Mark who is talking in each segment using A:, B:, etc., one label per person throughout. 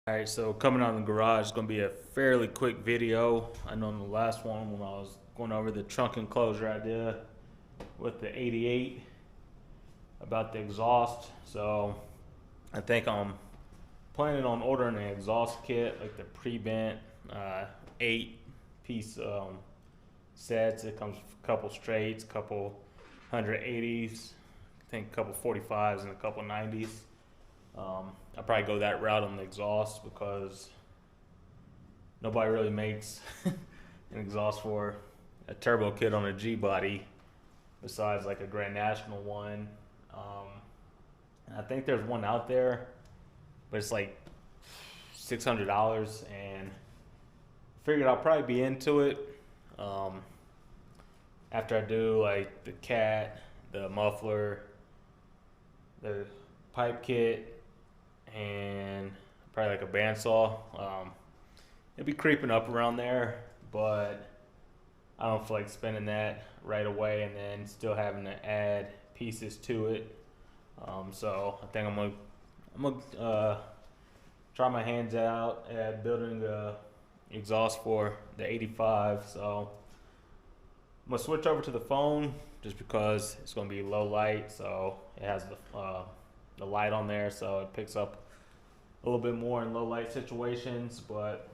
A: Alright, so coming out of the garage is going to be a fairly quick video. I know in the last one when I was going over the trunk enclosure idea with the 88 about the exhaust. So I think I'm planning on ordering an exhaust kit, like the pre-bent 8-piece sets. It comes with a couple straights, a couple 180s, I think a couple 45s and a couple 90s. I'll probably go that route on the exhaust because nobody really makes an exhaust for a turbo kit on a G body besides like a Grand National one. And I think there's one out there, but it's like $600, and I figured I'll probably be into it after I do like the cat, the muffler, the pipe kit, and probably like a bandsaw. It'd be creeping up around there, but I don't feel like spending that right away and then still having to add pieces to it. So I think I'm gonna try my hands out at building the exhaust for the 85. So I'm gonna switch over to the phone just because it's gonna be low light, so it has the light on there, so it picks up a little bit more in low light situations. But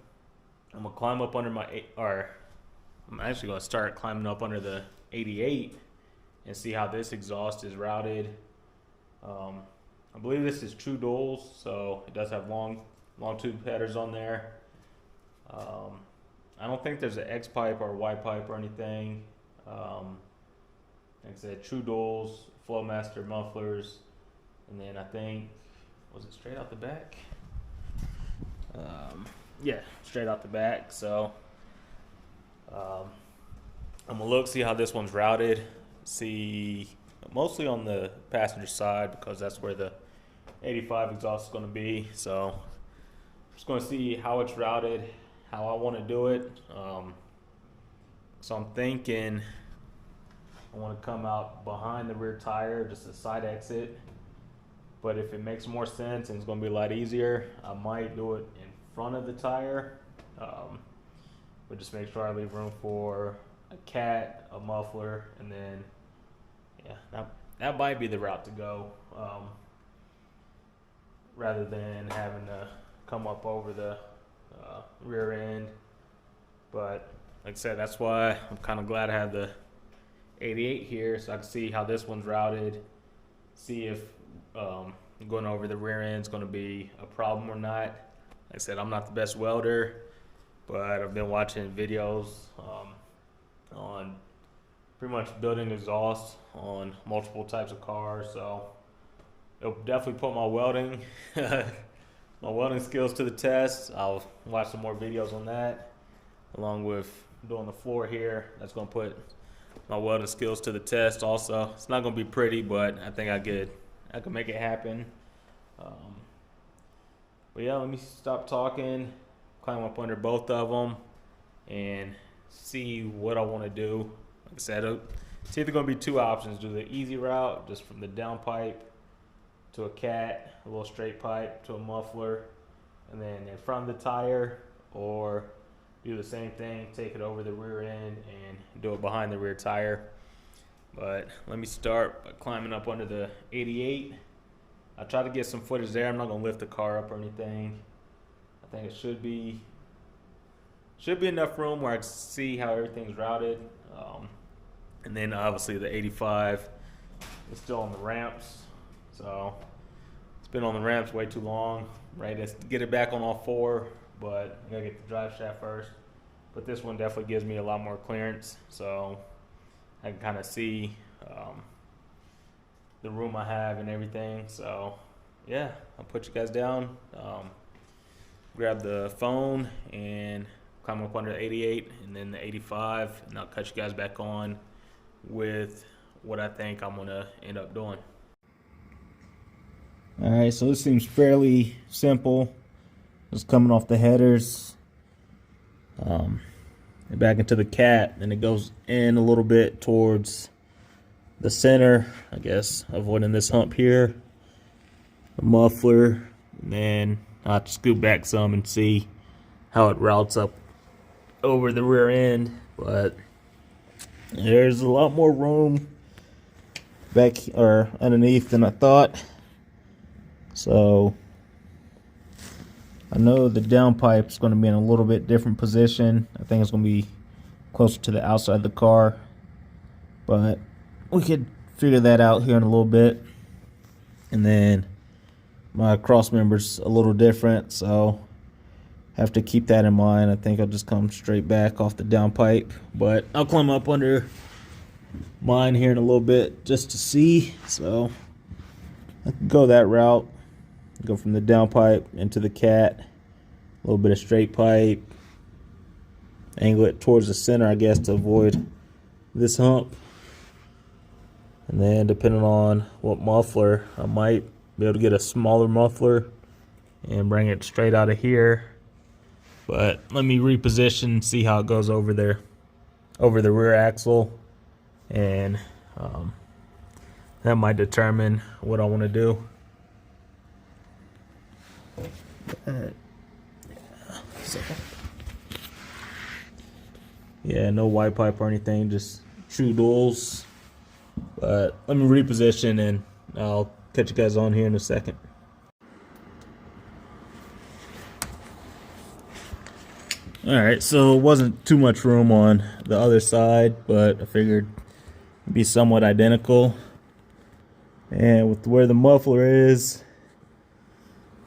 A: I'm gonna climb up under I'm actually gonna start climbing up under the 88 and see how this exhaust is routed. I believe this is true duals, so it does have long tube headers on there. I don't think there's an X pipe or a Y pipe or anything. Like I said, true duals, Flowmaster mufflers, and then I think, was it straight out the back? Yeah, straight out the back. So I'm gonna look, see how this one's routed, see mostly on the passenger side because that's where the 85 exhaust is going to be. So I'm just going to see how it's routed, how I want to do it. So I'm thinking I want to come out behind the rear tire, just a side exit. But if it makes more sense and it's going to be a lot easier, I might do it in front of the tire. But just make sure I leave room for a cat, a muffler, and then yeah, that might be the route to go, rather than having to come up over the rear end. But like I said, that's why I'm kind of glad I have the 88 here, so I can see how this one's routed, see if going over the rear end is going to be a problem or not. Like I said, I'm not the best welder, but I've been watching videos on pretty much building exhaust on multiple types of cars, so it'll definitely put my welding skills to the test. I'll watch some more videos on that, along with doing the floor here. That's going to put my welding skills to the test also. It's not going to be pretty, but I think I can make it happen. But yeah, let me stop talking, climb up under both of them, and see what I want to do. Like I said, it's either going to be two options: do the easy route, just from the downpipe to a cat, a little straight pipe to a muffler, and then in front of the tire, or do the same thing, take it over the rear end and do it behind the rear tire. But let me start by climbing up under the 88. I'll try to get some footage there. I'm not going to lift the car up or anything. I think it should be enough room where I can see how everything's routed. And then obviously the 85 is still on the ramps, so it's been on the ramps way too long. Right, let's get it back on all four, but I gotta get the drive shaft first. But this one definitely gives me a lot more clearance, so I can kind of see the room I have and everything. So yeah, I'll put you guys down, grab the phone and climb up under the 88 and then the 85, and I'll cut you guys back on with what I think I'm gonna end up doing. Alright, so this seems fairly simple. Just coming off the headers, and back into the cat, and it goes in a little bit towards the center, I guess, avoiding this hump here. The muffler, and then I'll have to scoot back some and see how it routes up over the rear end. But there's a lot more room back or underneath than I thought. So I know the downpipe is going to be in a little bit different position. I think it's going to be closer to the outside of the car, but we could figure that out here in a little bit. And then my cross member's a little different, so have to keep that in mind. I think I'll just come straight back off the downpipe, but I'll climb up under mine here in a little bit just to see. So I can go that route, go from the downpipe into the cat, a little bit of straight pipe, angle it towards the center, I guess, to avoid this hump. And then depending on what muffler, I might be able to get a smaller muffler and bring it straight out of here. But let me reposition, see how it goes over there, over the rear axle, and that might determine what I want to do. Yeah, no white pipe or anything, just true duals. But let me reposition and I'll catch you guys on here in a second. Alright, so it wasn't too much room on the other side, but I figured it'd be somewhat identical. And with where the muffler is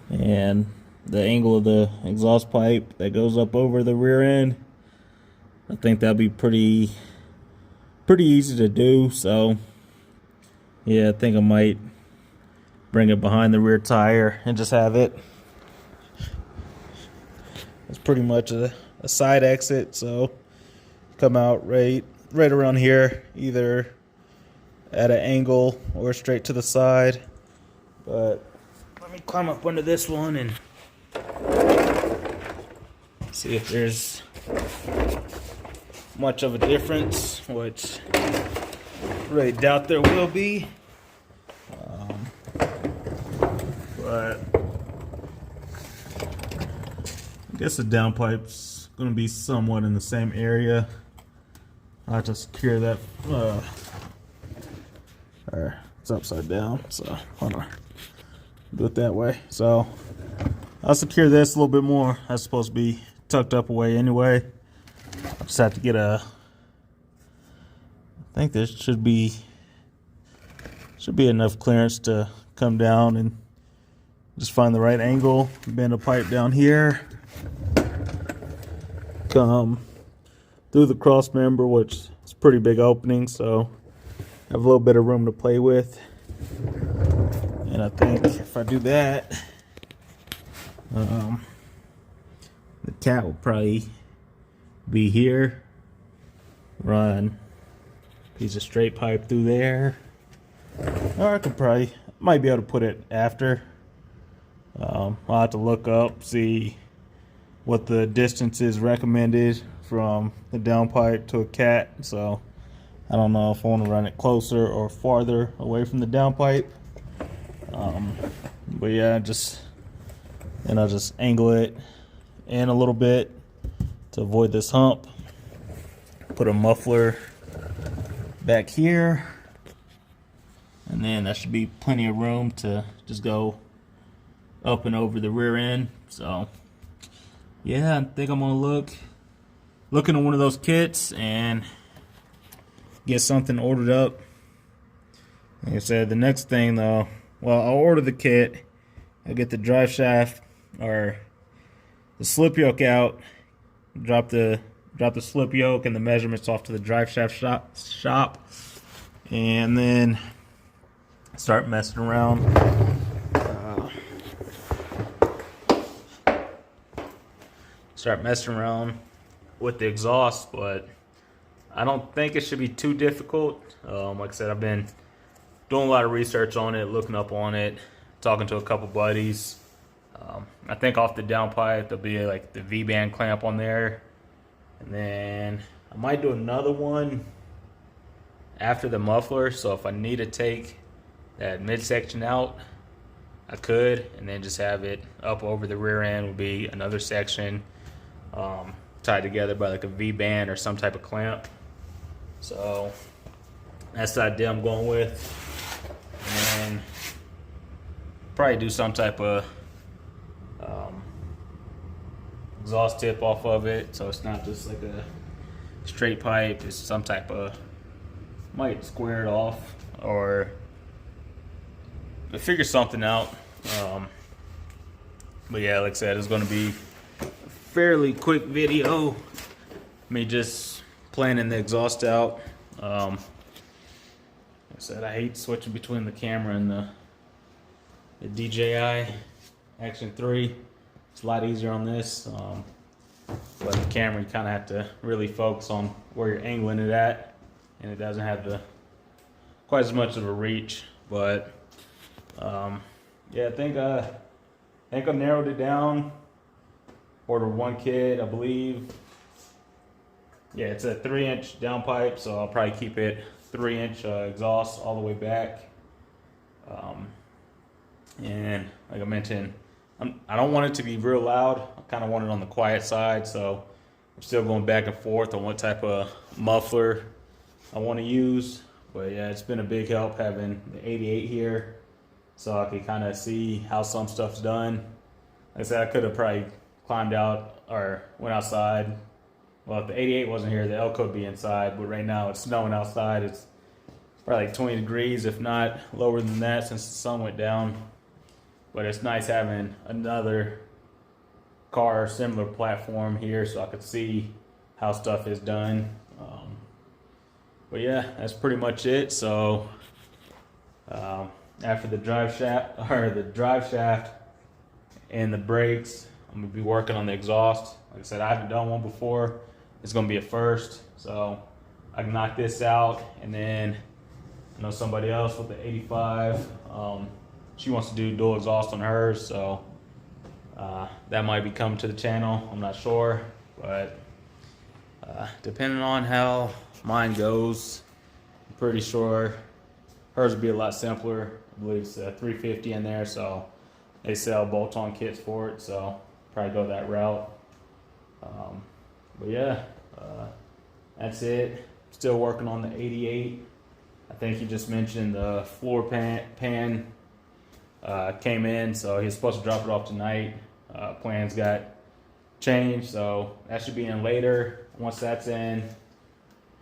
A: and the angle of the exhaust pipe that goes up over the rear end, I think that'll be pretty easy to do. So yeah, I think I might bring it behind the rear tire and just have it. It's pretty much a side exit, so come out right around here, either at an angle or straight to the side. But let me climb up under this one and see if there's much of a difference, which I really doubt there will be. But I guess the downpipe's going to be somewhat in the same area. I'll have to secure that. It's upside down, so hold on. Do it that way. So I'll secure this a little bit more. That's supposed to be tucked up away anyway. I just have to get I think there should be enough clearance to come down and just find the right angle, bend a pipe down here, come through the cross member, which is a pretty big opening, so I have a little bit of room to play with. And I think if I do that, the cat will probably be here, run a piece of straight pipe through there, or I might be able to put it after. I'll have to look up, see what the distance is recommended from the downpipe to a cat. So I don't know if I want to run it closer or farther away from the downpipe. But yeah, I'll just angle it in a little bit to avoid this hump. Put a muffler back here, and then that should be plenty of room to just go up and over the rear end. So yeah, I think I'm gonna look into one of those kits and get something ordered up. Like I said, the next thing though, well, I'll order the kit, I'll get the drive shaft or the slip yoke out, drop the slip yoke and the measurements off to the drive shaft shop, and then start messing around. With the exhaust, but I don't think it should be too difficult. Like I said, I've been doing a lot of research on it, looking up on it, talking to a couple buddies. I think off the downpipe there'll be like the V-band clamp on there, and then I might do another one after the muffler. So if I need to take that midsection out, I could, and then just have it up over the rear end would be another section, tied together by like a V-band or some type of clamp. So that's the idea I'm going with, and probably do some type of exhaust tip off of it, so it's not just like a straight pipe. It's some type of, might square it off or figure something out. But yeah, like I said, it's going to be a fairly quick video. Me just planning the exhaust out. Like I said, I hate switching between the camera and the DJI Action 3. It's a lot easier on this. But the camera, you kind of have to really focus on where you're angling it at, and it doesn't have quite as much of a reach. But yeah, I think I narrowed it down. Ordered one kit, I believe. Yeah, it's a 3-inch downpipe, so I'll probably keep it 3-inch exhaust all the way back. And like I mentioned, I don't want it to be real loud. I kind of want it on the quiet side, so I'm still going back and forth on what type of muffler I want to use. But yeah, it's been a big help having the 88 here, so I can kind of see how some stuff's done. Like I said, I could have probably climbed out or went outside. Well, if the 88 wasn't here, the Elko would be inside, but right now it's snowing outside. It's probably like 20 degrees, if not lower than that, since the sun went down. But it's nice having another car, similar platform here, so I could see how stuff is done. But yeah, that's pretty much it. So after the drive shaft and the brakes, I'm gonna be working on the exhaust. Like I said, I haven't done one before. It's gonna be a first, so I can knock this out, and then I know somebody else with the 85. She wants to do dual exhaust on hers, so that might be coming to the channel. I'm not sure, but depending on how mine goes, I'm pretty sure hers would be a lot simpler. I believe it's a 350 in there, so they sell bolt-on kits for it, so probably go that route. But yeah, that's it. Still working on the 88. I think he just mentioned the floor pan came in, so he's supposed to drop it off tonight. Plans got changed, so that should be in later. Once that's in,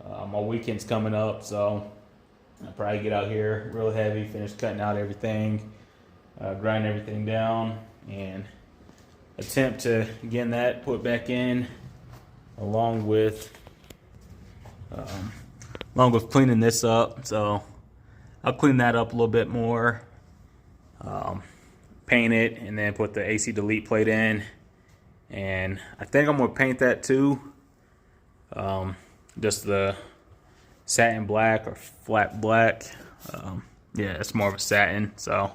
A: my weekend's coming up, so I'll probably get out here real heavy, finish cutting out everything, grind everything down, and attempt to get that put back in, along with cleaning this up. So I'll clean that up a little bit more, paint it, and then put the AC delete plate in. And I think I'm gonna paint that too, just the satin black or flat black. Yeah, it's more of a satin, so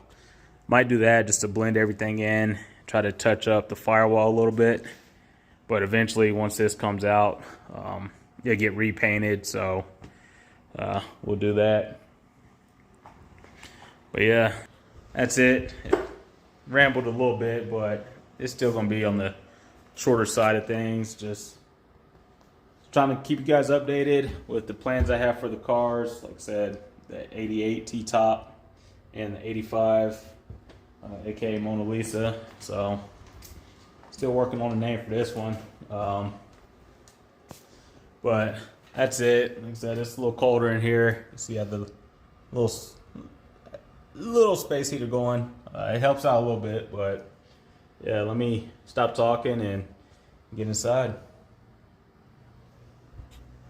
A: might do that just to blend everything in, try to touch up the firewall a little bit. But eventually, once this comes out, it'll get repainted, so we'll do that. But yeah, that's it. Rambled a little bit, but it's still gonna be on the shorter side of things. Just trying to keep you guys updated with the plans I have for the cars. Like I said, the 88 T-top and the 85, aka Mona Lisa. So still working on a name for this one. But that's it. Like I said, it's a little colder in here. You see, I have the little space heater going. It helps out a little bit, but yeah, let me stop talking and get inside.